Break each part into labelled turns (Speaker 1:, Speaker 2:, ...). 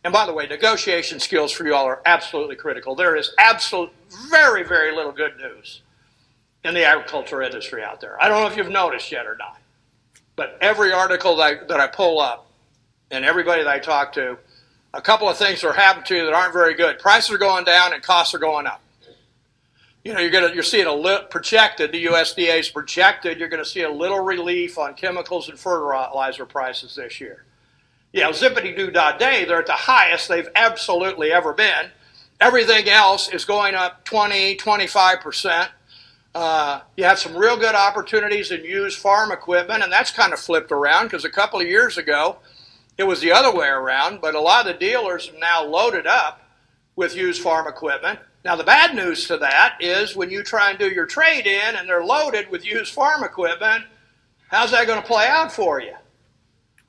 Speaker 1: And by the way, negotiation skills for you all are absolutely critical. There is very, very little good news in the agriculture industry out there. I don't know if you've noticed yet or not, but every article that I pull up and everybody that I talk to, a couple of things are happening to you that aren't very good. Prices are going down and costs are going up. You know, you're seeing projected, the USDA's projected, you're going to see a little relief on chemicals and fertilizer prices this year. You know, zippity-doo-dah-day, they're at the highest they've absolutely ever been. Everything else is going up 20, 25%. You have some real good opportunities in used farm equipment, and that's kind of flipped around because a couple of years ago, it was the other way around, but a lot of the dealers have now loaded up with used farm equipment. Now, the bad news to that is when you try and do your trade-in and they're loaded with used farm equipment, how's that going to play out for you?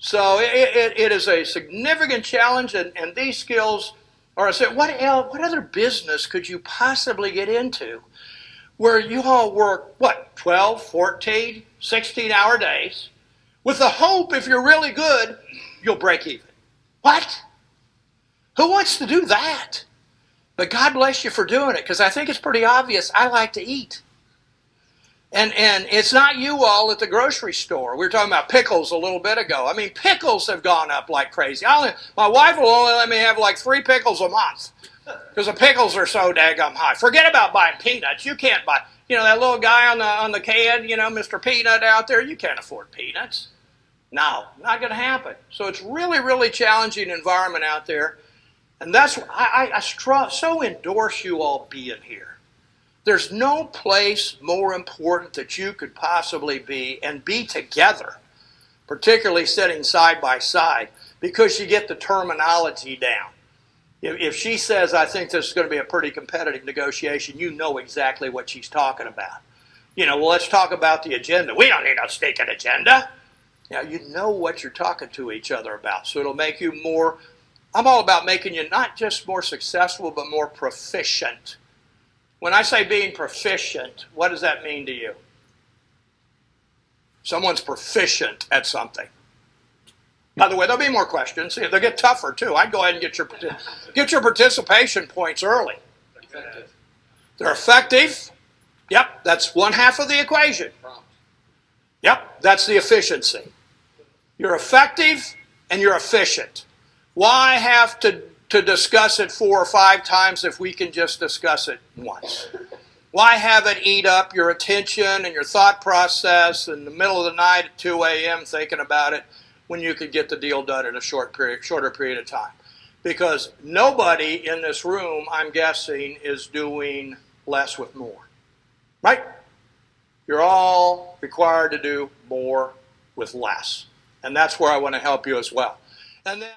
Speaker 1: So it is a significant challenge, and these skills are, I said, what other business could you possibly get into where you all work, 12, 14, 16-hour days, with the hope, if you're really good, you'll break even? What? Who wants to do that? But God bless you for doing it, because I think it's pretty obvious I like to eat. And it's not you all at the grocery store. We were talking about pickles a little bit ago. I mean, pickles have gone up like crazy. My wife will only let me have like 3 pickles a month because the pickles are so daggum high. Forget about buying peanuts. You can't buy, you know, that little guy on the can, you know, Mr. Peanut out there, you can't afford peanuts. No, not going to happen. So it's really, really challenging environment out there. And that's why I so endorse you all being here. There's no place more important that you could possibly be and be together, particularly sitting side by side, because you get the terminology down. If she says, I think this is going to be a pretty competitive negotiation, you know exactly what she's talking about. You know, well, let's talk about the agenda. We don't need no stinking agenda. Now, you know what you're talking to each other about, so it'll make you more, I'm all about making you not just more successful, but more proficient. When I say being proficient, what does that mean to you? Someone's proficient at something. By the way, there'll be more questions. They'll get tougher, too. I'd go ahead and get your participation points early.
Speaker 2: Effective.
Speaker 1: They're effective. Yep, that's one half of the equation. Yep, that's the efficiency. You're effective and you're efficient. Why have to discuss it 4 or 5 times if we can just discuss it once? Why have it eat up your attention and your thought process in the middle of the night at 2 a.m. thinking about it when you could get the deal done in a shorter period of time? Because nobody in this room, I'm guessing, is doing less with more. Right? You're all required to do more with less. And that's where I want to help you as well. And then